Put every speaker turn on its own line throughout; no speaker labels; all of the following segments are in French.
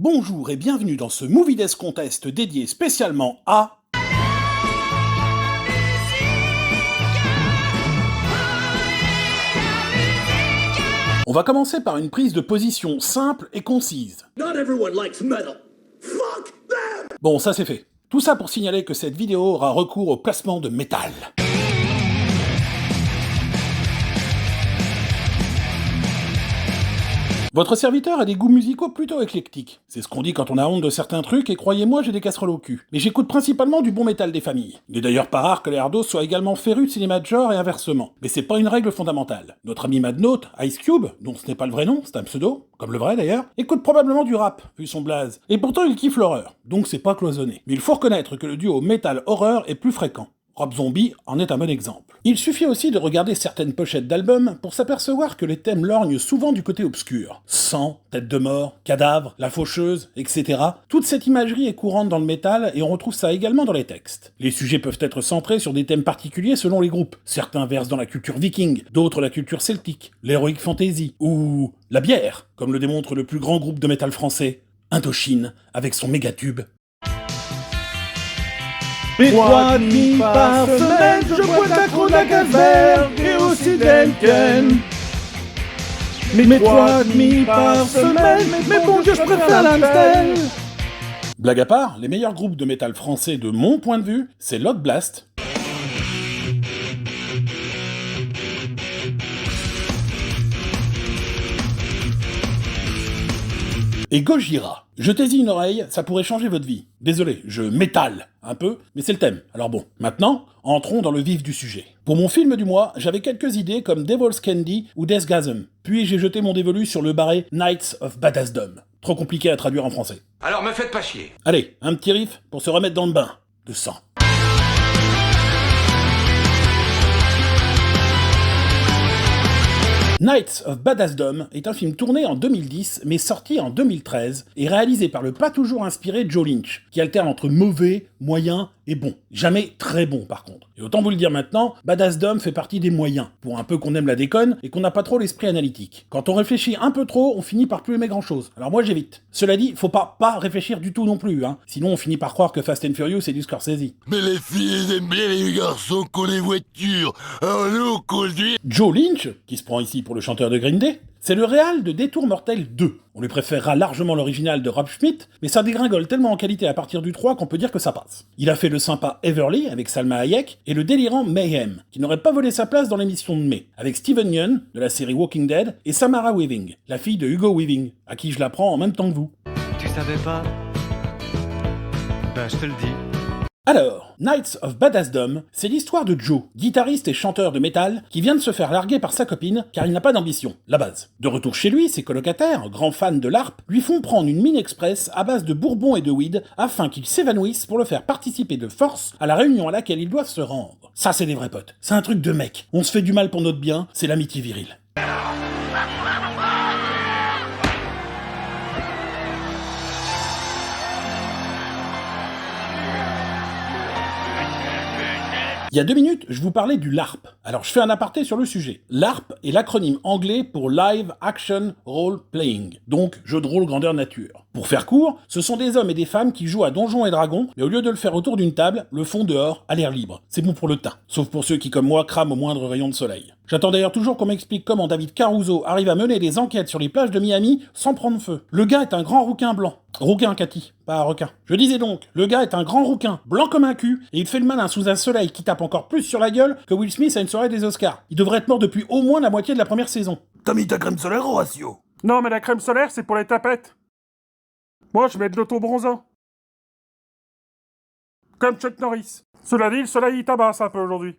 Bonjour et bienvenue dans ce Movie Death Contest dédié spécialement à... On va commencer par une prise de position simple et concise. Bon, ça c'est fait. Tout ça pour signaler que cette vidéo aura recours au placement de métal. Votre serviteur a des goûts musicaux plutôt éclectiques. C'est ce qu'on dit quand on a honte de certains trucs, et croyez-moi, j'ai des casseroles au cul. Mais j'écoute principalement du bon métal des familles. Il est d'ailleurs pas rare que les hardos soient également férus de cinéma de genre et inversement. Mais c'est pas une règle fondamentale. Notre ami Madnote, Ice Cube, dont ce n'est pas le vrai nom, c'est un pseudo, comme le vrai d'ailleurs, écoute probablement du rap, vu son blaze. Et pourtant il kiffe l'horreur, donc c'est pas cloisonné. Mais il faut reconnaître que le duo métal-horreur est plus fréquent. Rob Zombie en est un bon exemple. Il suffit aussi de regarder certaines pochettes d'albums pour s'apercevoir que les thèmes lorgnent souvent du côté obscur. Sang, tête de mort, cadavre, la faucheuse, etc. Toute cette imagerie est courante dans le métal et on retrouve ça également dans les textes. Les sujets peuvent être centrés sur des thèmes particuliers selon les groupes. Certains versent dans la culture viking, d'autres la culture celtique, l'heroic fantasy, ou la bière, comme le démontre le plus grand groupe de métal français, Indochine, avec son mégatube.
Mais 3,5 par semaine, je bois de la Kronenberg et aussi d'Henken. Mais 3,5 par semaine, mais bon Dieu, je préfère l'Amstel.
Blague à part, les meilleurs groupes de métal français de mon point de vue, c'est Lord Blast, et Gojira. Jetez-y une oreille, ça pourrait changer votre vie. Désolé, je m'étale un peu, mais c'est le thème. Alors bon, maintenant, entrons dans le vif du sujet. Pour mon film du mois, j'avais quelques idées comme Devil's Candy ou Deathgasm. Puis j'ai jeté mon dévolu sur le barré Knights of Badassdom. Trop compliqué à traduire en français.
Alors me faites pas chier.
Allez, un petit riff pour se remettre dans le bain de sang. Knights of Badassdom est un film tourné en 2010, mais sorti en 2013, et réalisé par le pas toujours inspiré Joe Lynch, qui alterne entre mauvais, moyen et bon. Jamais très bon par contre. Et autant vous le dire maintenant, Badassdom fait partie des moyens, pour un peu qu'on aime la déconne et qu'on n'a pas trop l'esprit analytique. Quand on réfléchit un peu trop, on finit par plus aimer grand chose. Alors moi j'évite. Cela dit, faut pas réfléchir du tout non plus, hein. Sinon on finit par croire que Fast and Furious c'est du Scorsese.
Mais les filles aiment bien les garçons qui ont des voitures. Alors nous, on conduit.
Joe Lynch, qui se prend ici pour le chanteur de Green Day, c'est le réal de Détour Mortel 2. On lui préférera largement l'original de Rob Schmidt, mais ça dégringole tellement en qualité à partir du 3 qu'on peut dire que ça passe. Il a fait le sympa Everly avec Salma Hayek et le délirant Mayhem, qui n'aurait pas volé sa place dans l'émission de mai, avec Steven Yeun de la série Walking Dead et Samara Weaving, la fille de Hugo Weaving, à qui je l'apprends en même temps que vous.
Tu savais pas? Ben je te le dis.
Alors, Knights of Badassdom, c'est l'histoire de Joe, guitariste et chanteur de métal, qui vient de se faire larguer par sa copine car il n'a pas d'ambition, la base. De retour chez lui, ses colocataires, grands fans de l'harpe, lui font prendre une mine express à base de bourbon et de weed afin qu'il s'évanouisse pour le faire participer de force à la réunion à laquelle ils doivent se rendre. Ça c'est des vrais potes, c'est un truc de mec. On se fait du mal pour notre bien, c'est l'amitié virile. Il y a 2 minutes, je vous parlais du LARP. Alors je fais un aparté sur le sujet. LARP est l'acronyme anglais pour Live Action Role Playing, donc jeu de rôle grandeur nature. Pour faire court, ce sont des hommes et des femmes qui jouent à Donjons et Dragons, mais au lieu de le faire autour d'une table, le font dehors, à l'air libre. C'est bon pour le teint, sauf pour ceux qui, comme moi, crament au moindre rayon de soleil. J'attends d'ailleurs toujours qu'on m'explique comment David Caruso arrive à mener des enquêtes sur les plages de Miami sans prendre feu. Le gars est un grand rouquin blanc. Rouquin, Cathy, pas un requin. Je disais donc, le gars est un grand rouquin, blanc comme un cul, et il fait le malin sous un soleil qui tape encore plus sur la gueule que Will Smith à une soirée des Oscars. Il devrait être mort depuis au moins la moitié de la première saison.
T'as mis ta crème solaire, Horatio?
Non, mais la crème solaire, c'est pour les tapettes. Moi, je mets de l'auto-bronzant. Comme Chuck Norris. Cela dit, le soleil, il tabasse un peu aujourd'hui.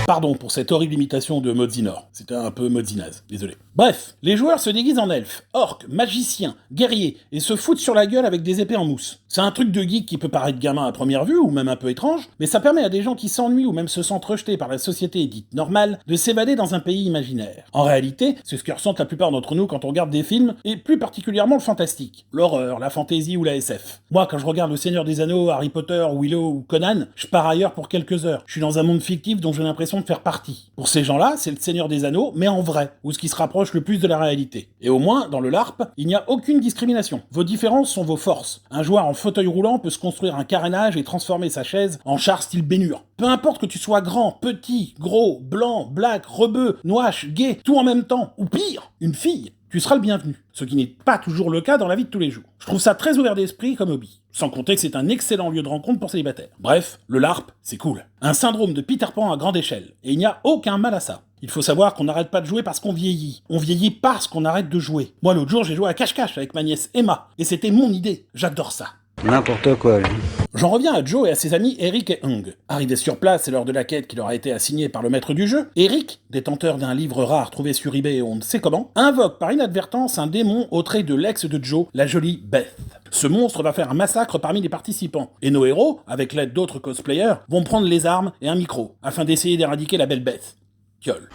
Pardon pour cette horrible imitation de Mozinor. C'était un peu Mozinaz, désolé. Bref, les joueurs se déguisent en elfes, orques, magiciens, guerriers, et se foutent sur la gueule avec des épées en mousse. C'est un truc de geek qui peut paraître gamin à première vue, ou même un peu étrange, mais ça permet à des gens qui s'ennuient ou même se sentent rejetés par la société dite normale de s'évader dans un pays imaginaire. En réalité, c'est ce que ressentent la plupart d'entre nous quand on regarde des films, et plus particulièrement le fantastique, l'horreur, la fantasy ou la SF. Moi, quand je regarde Le Seigneur des Anneaux, Harry Potter, Willow ou Conan, je pars ailleurs pour quelques heures. Je suis dans un monde fictif dont j'ai l'impression l'impression de faire partie. Pour ces gens-là, c'est le Seigneur des Anneaux, mais en vrai, ou ce qui se rapproche le plus de la réalité. Et au moins, dans le LARP, il n'y a aucune discrimination. Vos différences sont vos forces. Un joueur en fauteuil roulant peut se construire un carénage et transformer sa chaise en char style Bénur. Peu importe que tu sois grand, petit, gros, blanc, black, rebeu, noache, gay, tout en même temps, ou pire, une fille, tu seras le bienvenu. Ce qui n'est pas toujours le cas dans la vie de tous les jours. Je trouve ça très ouvert d'esprit comme hobby. Sans compter que c'est un excellent lieu de rencontre pour célibataires. Bref, le LARP, c'est cool. Un syndrome de Peter Pan à grande échelle. Et il n'y a aucun mal à ça. Il faut savoir qu'on n'arrête pas de jouer parce qu'on vieillit. On vieillit parce qu'on arrête de jouer. Moi, l'autre jour, j'ai joué à cache-cache avec ma nièce Emma. Et c'était mon idée. J'adore ça.
N'importe quoi, lui.
J'en reviens à Joe et à ses amis Eric et Hung. Arrivés sur place, c'est l'heure de la quête qui leur a été assignée par le maître du jeu. Eric, détenteur d'un livre rare trouvé sur eBay et on ne sait comment, invoque par inadvertance un démon au trait de l'ex de Joe, la jolie Beth. Ce monstre va faire un massacre parmi les participants. Et nos héros, avec l'aide d'autres cosplayers, vont prendre les armes et un micro, afin d'essayer d'éradiquer la belle Beth. Gueule.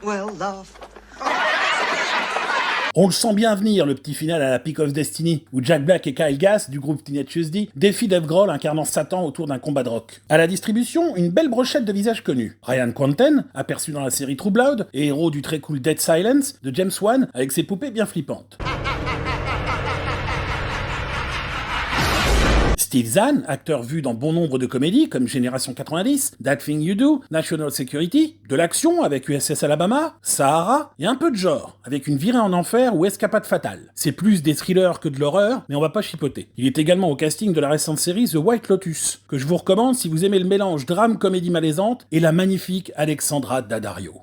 Well, love.
On le sent bien venir, le petit final à la Peak of Destiny, où Jack Black et Kyle Gass, du groupe Tenacious D, défient Dave Grohl incarnant Satan autour d'un combat de rock. À la distribution, une belle brochette de visages connus. Ryan Quanten, aperçu dans la série True Blood, et héros du très cool Dead Silence, de James Wan, avec ses poupées bien flippantes. Steve Zahn, acteur vu dans bon nombre de comédies comme Génération 90, That Thing You Do, National Security, de l'action avec USS Alabama, Sahara, et un peu de genre, avec Une virée en enfer ou Escapade fatale. C'est plus des thrillers que de l'horreur, mais on va pas chipoter. Il est également au casting de la récente série The White Lotus, que je vous recommande si vous aimez le mélange drame-comédie malaisante et la magnifique Alexandra Daddario.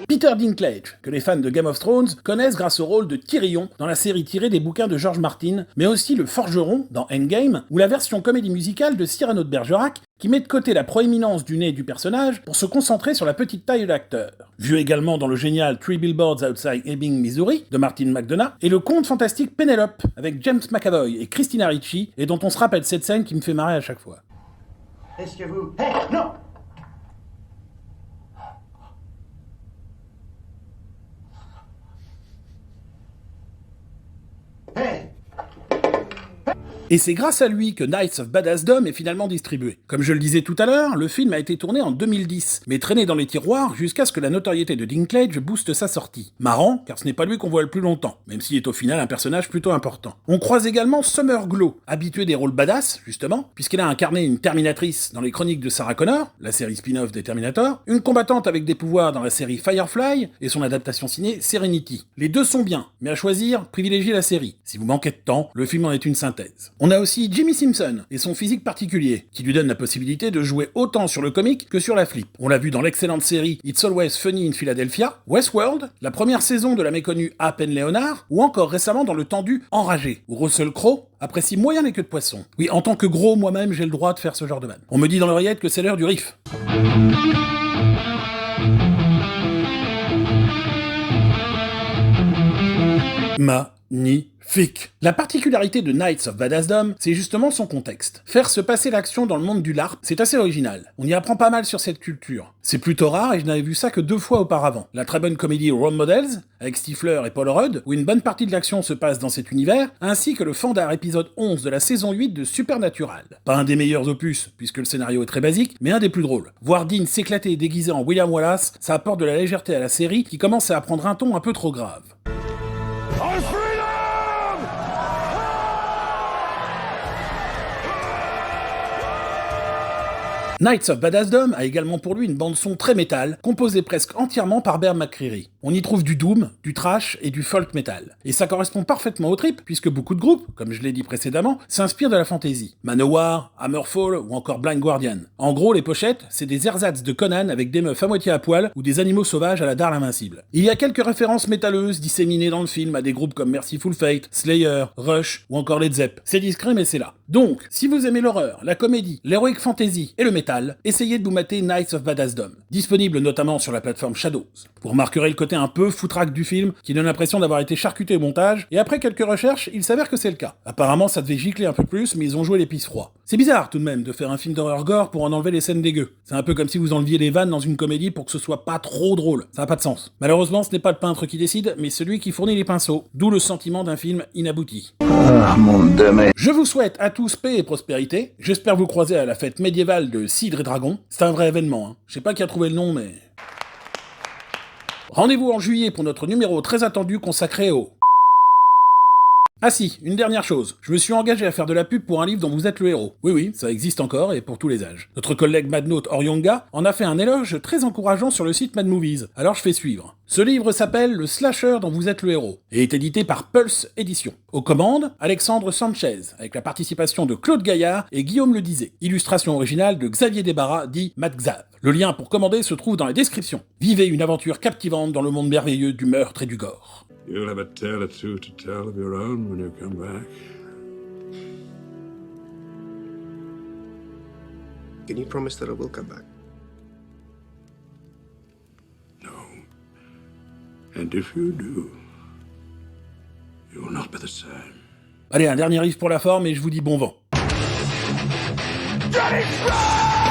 Peter Dinklage, que les fans de Game of Thrones connaissent grâce au rôle de Tyrion dans la série tirée des bouquins de George Martin, mais aussi le forgeron dans Endgame, ou la version comédie musicale de Cyrano de Bergerac, qui met de côté la proéminence du nez du personnage pour se concentrer sur la petite taille de l'acteur. Vu également dans le génial Three Billboards Outside Ebbing, Missouri, de Martin McDonagh, et le conte fantastique Penelope, avec James McAvoy et Christina Ricci, et dont on se rappelle cette scène qui me fait marrer à chaque fois.
Est-ce que vous... Hey, non! Hey!
Et c'est grâce à lui que Knights of Badassdom est finalement distribué. Comme je le disais tout à l'heure, le film a été tourné en 2010, mais traîné dans les tiroirs jusqu'à ce que la notoriété de Dinklage booste sa sortie. Marrant, car ce n'est pas lui qu'on voit le plus longtemps, même s'il est au final un personnage plutôt important. On croise également Summer Glau, habituée des rôles badass, justement, puisqu'elle a incarné une Terminatrice dans les Chroniques de Sarah Connor, la série spin-off des Terminator, une combattante avec des pouvoirs dans la série Firefly, et son adaptation ciné Serenity. Les deux sont bien, mais à choisir, privilégiez la série. Si vous manquez de temps, le film en est une synthèse. On a aussi Jimmy Simpson et son physique particulier, qui lui donne la possibilité de jouer autant sur le comique que sur la flip. On l'a vu dans l'excellente série It's Always Funny in Philadelphia, Westworld, la première saison de la méconnue Appen Leonard, ou encore récemment dans le tendu Enragé, où Russell Crowe apprécie moyen les queues de poisson. Oui, en tant que gros, moi-même, j'ai le droit de faire ce genre de vanne. On me dit dans l'oreillette que c'est l'heure du riff. Magnifique. La particularité de Knights of Badassdom, c'est justement son contexte. Faire se passer l'action dans le monde du LARP, c'est assez original. On y apprend pas mal sur cette culture. C'est plutôt rare et je n'avais vu ça que 2 fois auparavant. La très bonne comédie Role Models, avec Stifler et Paul Rudd, où une bonne partie de l'action se passe dans cet univers, ainsi que le fandard épisode 11 de la saison 8 de Supernatural. Pas un des meilleurs opus, puisque le scénario est très basique, mais un des plus drôles. Voir Dean s'éclater et déguisé en William Wallace, ça apporte de la légèreté à la série qui commence à prendre un ton un peu trop grave. Knights of Badassdom a également pour lui une bande-son très métal, composée presque entièrement par Bear McCreary. On y trouve du doom, du thrash et du folk metal. Et ça correspond parfaitement au trip, puisque beaucoup de groupes, comme je l'ai dit précédemment, s'inspirent de la fantasy. Manowar, Hammerfall ou encore Blind Guardian. En gros, les pochettes, c'est des ersatz de Conan avec des meufs à moitié à poil ou des animaux sauvages à la dalle invincible. Il y a quelques références métalleuses disséminées dans le film à des groupes comme Merciful Fate, Slayer, Rush ou encore Led Zepp. C'est discret mais c'est là. Donc, si vous aimez l'horreur, la comédie, l'heroic fantasy et le métal, essayez de vous mater Knights of Badassdom, disponible notamment sur la plateforme Shadows. Vous remarquerez le côté côté un peu foutraque du film, qui donne l'impression d'avoir été charcuté au montage, et après quelques recherches, il s'avère que c'est le cas. Apparemment, ça devait gicler un peu plus, mais ils ont joué les pisse froid. C'est bizarre, tout de même, de faire un film d'horreur gore pour en enlever les scènes dégueu. C'est un peu comme si vous enleviez les vannes dans une comédie pour que ce soit pas trop drôle. Ça n'a pas de sens. Malheureusement, ce n'est pas le peintre qui décide, mais celui qui fournit les pinceaux, d'où le sentiment d'un film inabouti.
Ah, mon dame.
Je vous souhaite à tous paix et prospérité. J'espère vous croiser à la fête médiévale de Cidre et Dragon. C'est un vrai événement, hein. Je sais pas qui a trouvé le nom, mais... Rendez-vous en juillet pour notre numéro très attendu consacré au... Ah si, une dernière chose, je me suis engagé à faire de la pub pour un livre dont vous êtes le héros. Oui, ça existe encore et pour tous les âges. Notre collègue Madnote Oryonga en a fait un éloge très encourageant sur le site Mad Movies, alors je fais suivre. Ce livre s'appelle Le Slasher dont vous êtes le héros et est édité par Pulse Éditions. Aux commandes, Alexandre Sanchez, avec la participation de Claude Gaillard et Guillaume Le Dizet. Illustration originale de Xavier Desbarras, dit Matt Xav. Le lien pour commander se trouve dans la description. Vivez une aventure captivante dans le monde merveilleux du meurtre et du gore.
You'll have a tale or two to tell of your own when you come back.
Can you promise that I will come back?
No. And if you do, you will not be the same.
Allez, un dernier riff pour la forme et je vous dis bon vent.
Johnny Strong!